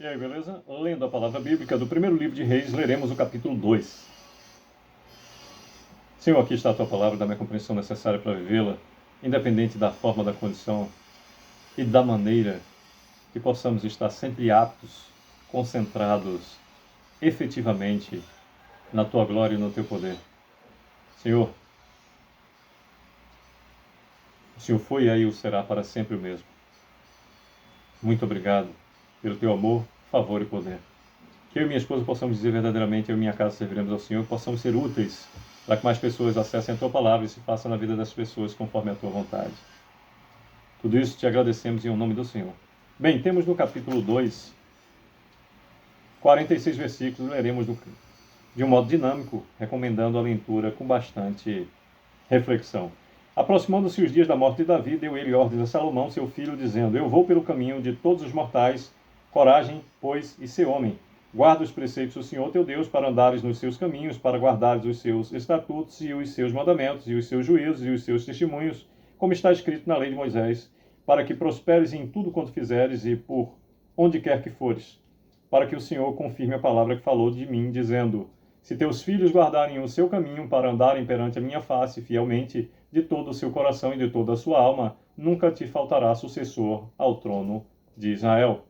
E aí, beleza? Lendo a palavra bíblica do primeiro livro de Reis, leremos o capítulo 2. Senhor, aqui está a tua palavra, dá-me a compreensão necessária para vivê-la, independente da forma, da condição e da maneira, que possamos estar sempre aptos, concentrados, efetivamente, na tua glória e no teu poder. Senhor, o Senhor foi e aí o será para sempre o mesmo. Muito obrigado pelo teu amor, favor e poder. Que eu e minha esposa possamos dizer verdadeiramente, eu e minha casa serviremos ao Senhor, possamos ser úteis para que mais pessoas acessem a tua palavra e se faça na vida das pessoas conforme a tua vontade. Tudo isso te agradecemos em nome do Senhor. Bem, temos no capítulo 2, 46 versículos, leremos de um modo dinâmico, recomendando a leitura com bastante reflexão. Aproximando-se os dias da morte de Davi, deu ele ordens a Salomão, seu filho, dizendo: Eu vou pelo caminho de todos os mortais, coragem, pois, e ser homem. Guarda os preceitos do Senhor teu Deus, para andares nos seus caminhos, para guardares os seus estatutos e os seus mandamentos, e os seus juízos e os seus testemunhos, como está escrito na lei de Moisés, para que prosperes em tudo quanto fizeres e por onde quer que fores, para que o Senhor confirme a palavra que falou de mim, dizendo: Se teus filhos guardarem o seu caminho para andarem perante a minha face fielmente, de todo o seu coração e de toda a sua alma, nunca te faltará sucessor ao trono de Israel.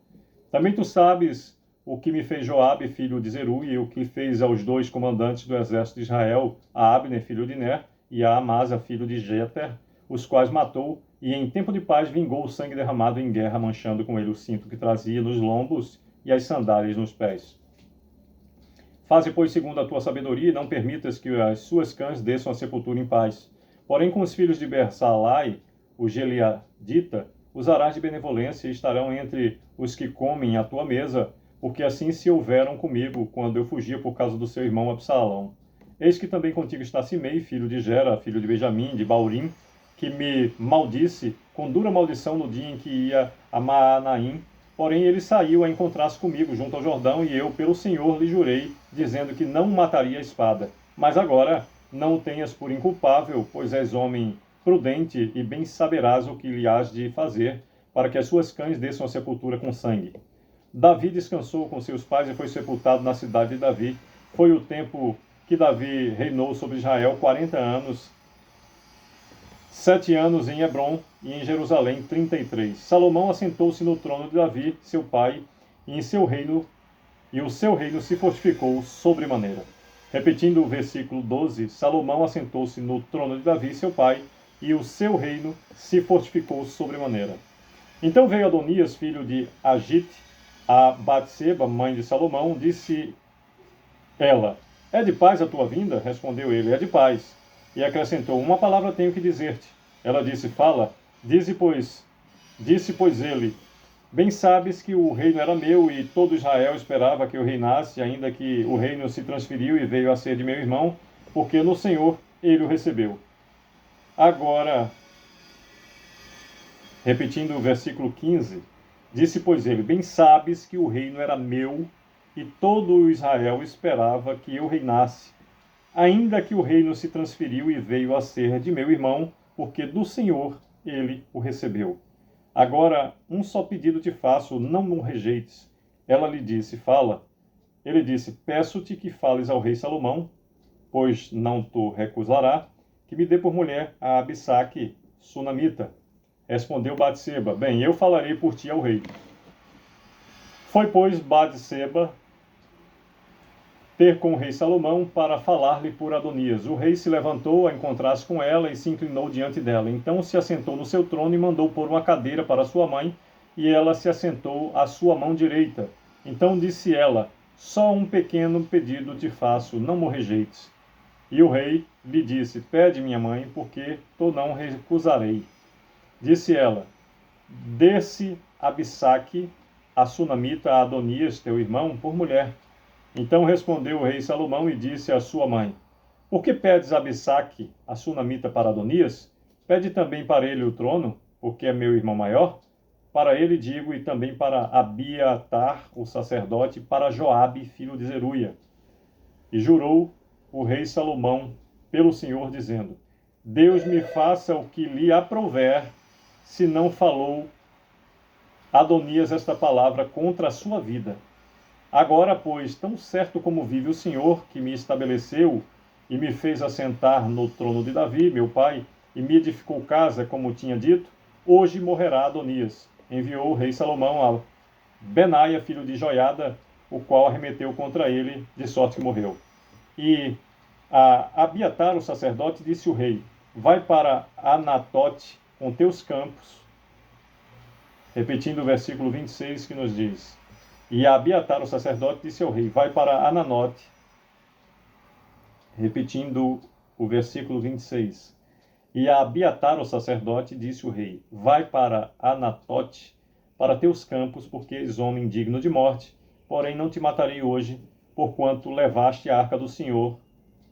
Também tu sabes o que me fez Joabe, filho de Zeruia, e o que fez aos dois comandantes do exército de Israel, a Abner, filho de Ner, e a Amasa, filho de Jeter, os quais matou, e em tempo de paz vingou o sangue derramado em guerra, manchando com ele o cinto que trazia nos lombos e as sandálias nos pés. Faze, pois, segundo a tua sabedoria, e não permitas que as suas cãs desçam a sepultura em paz. Porém, com os filhos de Bersalai, o Gileadita, usarás de benevolência e estarão entre os que comem à tua mesa, porque assim se houveram comigo, quando eu fugia por causa do seu irmão Absalão. Eis que também contigo está Simei, filho de Gera, filho de Benjamim, de Baurim, que me maldisse com dura maldição no dia em que ia a Maanaim. Porém, ele saiu a encontrar-se comigo junto ao Jordão, e eu, pelo Senhor, lhe jurei, dizendo que não mataria a espada. Mas agora não o tenhas por inculpável, pois és homem prudente e bem saberás o que lhe has de fazer, para que as suas cães desçam a sepultura com sangue. Davi descansou com seus pais e foi sepultado na cidade de Davi. Foi o tempo que Davi reinou sobre Israel, 40 anos, 7 anos em Hebrom e em Jerusalém 33. Salomão assentou-se no trono de Davi, seu pai, e o seu reino se fortificou sobremaneira. Repetindo o versículo 12, Salomão assentou-se no trono de Davi, seu pai, e o seu reino se fortificou sobremaneira. Então veio Adonias, filho de Agite, a Batseba, mãe de Salomão. Disse ela: É de paz a tua vinda? Respondeu ele: É de paz. E acrescentou: Uma palavra tenho que dizer-te. Ela disse: Fala. Disse, pois ele: Bem sabes que o reino era meu e todo Israel esperava que eu reinasse, ainda que o reino se transferiu e veio a ser de meu irmão, porque no Senhor ele o recebeu. Agora, repetindo o versículo 15, disse, pois ele: Bem sabes que o reino era meu e todo o Israel esperava que eu reinasse, ainda que o reino se transferiu e veio a ser de meu irmão, porque do Senhor ele o recebeu. Agora, um só pedido te faço, não o rejeites. Ela lhe disse: Fala. Ele disse: Peço-te que fales ao rei Salomão, pois não tu recusará, que me dê por mulher a Abissaque, sunamita. Respondeu Batseba: Bem, eu falarei por ti ao rei. Foi, pois, Batseba ter com o rei Salomão para falar-lhe por Adonias. O rei se levantou a encontrar-se com ela e se inclinou diante dela. Então se assentou no seu trono e mandou pôr uma cadeira para sua mãe, e ela se assentou à sua mão direita. Então disse ela: Só um pequeno pedido te faço, não me rejeites. E o rei lhe disse: Pede, minha mãe, porque tu não recusarei. Disse ela: Dê-se Abissaque, a sunamita, a Adonias, teu irmão, por mulher. Então respondeu o rei Salomão e disse à sua mãe: Por que pedes Abissaque, a sunamita, para Adonias? Pede também para ele o trono, porque é meu irmão maior? Para ele digo, e também para Abiatar, o sacerdote, para Joabe, filho de Zeruia. E jurou o rei Salomão pelo Senhor, dizendo: Deus me faça o que lhe aprouver, se não falou Adonias esta palavra contra a sua vida. Agora, pois, tão certo como vive o Senhor, que me estabeleceu e me fez assentar no trono de Davi, meu pai, e me edificou casa, como tinha dito, hoje morrerá Adonias. Enviou o rei Salomão a Benaia, filho de Joiada, o qual arremeteu contra ele, de sorte que morreu. E a Abiatar, o sacerdote, disse o rei: vai para Anatote com teus campos. Repetindo o versículo 26 que nos diz: e a Abiatar, o sacerdote, disse ao rei: vai para Ananote. Repetindo o versículo 26. E a Abiatar, o sacerdote, disse o rei: vai para Anatote, para teus campos, porque és homem digno de morte, porém não te matarei hoje, porquanto levaste a arca do Senhor,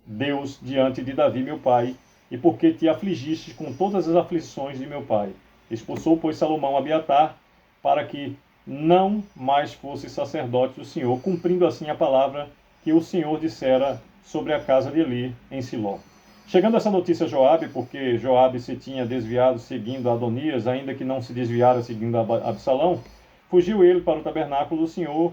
Deus, diante de Davi, meu pai, e porque te afligiste com todas as aflições de meu pai. Expulsou, pois, Salomão Abiatar, para que não mais fosse sacerdote do Senhor, cumprindo assim a palavra que o Senhor dissera sobre a casa de Eli, em Siló. Chegando essa notícia a Joabe, porque Joabe se tinha desviado seguindo Adonias, ainda que não se desviara seguindo Absalão, fugiu ele para o tabernáculo do Senhor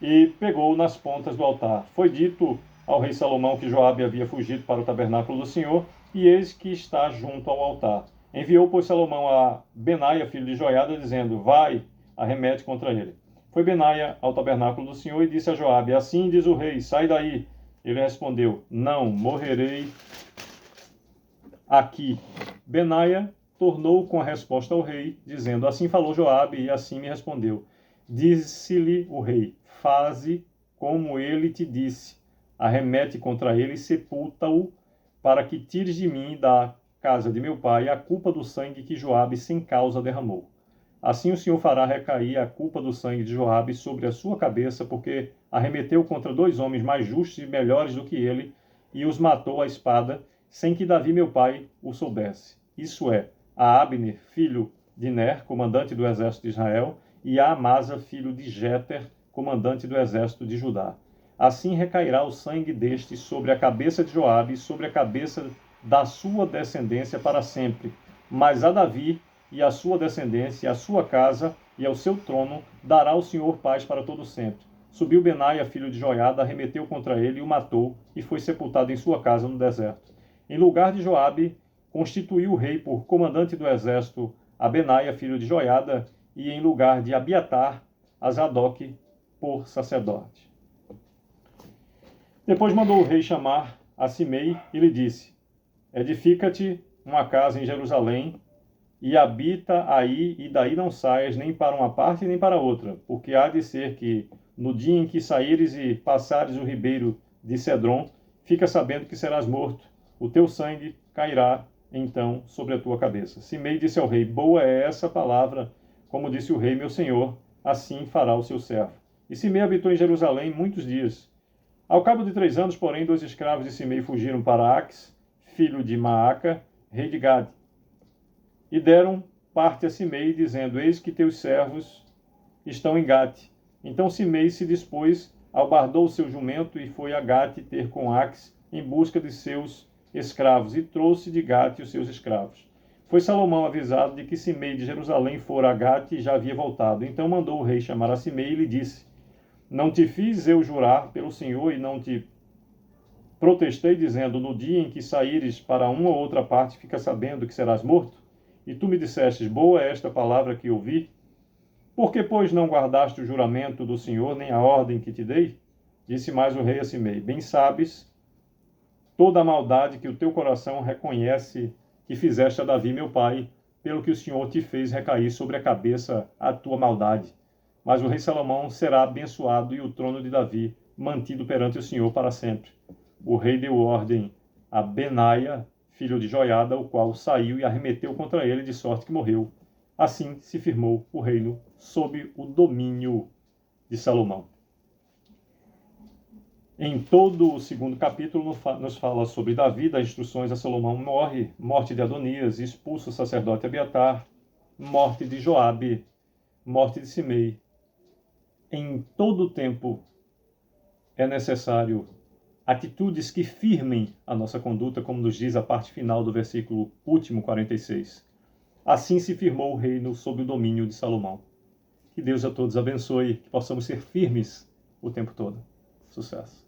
e pegou nas pontas do altar. Foi dito ao rei Salomão que Joabe havia fugido para o tabernáculo do Senhor, e eis que está junto ao altar. Enviou, pois, Salomão a Benaia, filho de Joiada, dizendo: vai, arremete contra ele. Foi Benaia ao tabernáculo do Senhor e disse a Joabe: assim diz o rei, sai daí. Ele respondeu: não, morrerei aqui. Benaia tornou com a resposta ao rei, dizendo: assim falou Joabe, e assim me respondeu. Disse-lhe o rei: faze como ele te disse, arremete contra ele e sepulta-o, para que tires de mim e da casa de meu pai a culpa do sangue que Joabe sem causa derramou. Assim o Senhor fará recair a culpa do sangue de Joabe sobre a sua cabeça, porque arremeteu contra dois homens mais justos e melhores do que ele, e os matou à espada, sem que Davi, meu pai, o soubesse. Isso é, a Abner, filho de Ner, comandante do exército de Israel, e a Amasa, filho de Jéter, comandante do exército de Judá. Assim recairá o sangue destes sobre a cabeça de Joabe e sobre a cabeça da sua descendência para sempre. Mas a Davi e a sua descendência, a sua casa e ao seu trono dará o Senhor paz para todo sempre. Subiu Benaia, filho de Joiada, arremeteu contra ele e o matou, e foi sepultado em sua casa no deserto. Em lugar de Joabe, constituiu o rei por comandante do exército a Benaia, filho de Joiada, e em lugar de Abiatar, a Zadok por sacerdote. Depois mandou o rei chamar a Simei e lhe disse: edifica-te uma casa em Jerusalém e habita aí, e daí não saias nem para uma parte nem para outra, porque há de ser que, no dia em que saíres e passares o ribeiro de Cedron, fica sabendo que serás morto, o teu sangue cairá então sobre a tua cabeça. Simei disse ao rei: boa é essa palavra, como disse o rei meu senhor, assim fará o seu servo. E Simei habitou em Jerusalém muitos dias. Ao cabo de 3 anos, porém, 2 escravos de Simei fugiram para Aques, filho de Maaca, rei de Gade, e deram parte a Simei, dizendo: eis que teus servos estão em Gate. Então Simei se dispôs, albardou o seu jumento e foi a Gate ter com Aques em busca de seus escravos, e trouxe de Gate os seus escravos. Foi Salomão avisado de que Simei de Jerusalém fora a Gate e já havia voltado. Então mandou o rei chamar a Simei e lhe disse: não te fiz eu jurar pelo Senhor e não te protestei, dizendo: no dia em que saíres para uma ou outra parte, fica sabendo que serás morto? E tu me dissestes: boa é esta palavra que ouvi. Por que, pois, não guardaste o juramento do Senhor, nem a ordem que te dei? Disse mais o rei a Simei: bem sabes toda a maldade que o teu coração reconhece que fizeste a Davi, meu pai, pelo que o Senhor te fez recair sobre a cabeça a tua maldade. Mas o rei Salomão será abençoado e o trono de Davi mantido perante o Senhor para sempre. O rei deu ordem a Benaia, filho de Joiada, o qual saiu e arremeteu contra ele, de sorte que morreu. Assim se firmou o reino sob o domínio de Salomão. Em todo o segundo capítulo nos fala sobre Davi, das instruções a Salomão morre, morte de Adonias, expulso o sacerdote Abiatar, morte de Joabe, morte de Simei. Em todo o tempo é necessário atitudes que firmem a nossa conduta, como nos diz a parte final do versículo último 46. Assim se firmou o reino sob o domínio de Salomão. Que Deus a todos abençoe, que possamos ser firmes o tempo todo. Sucesso!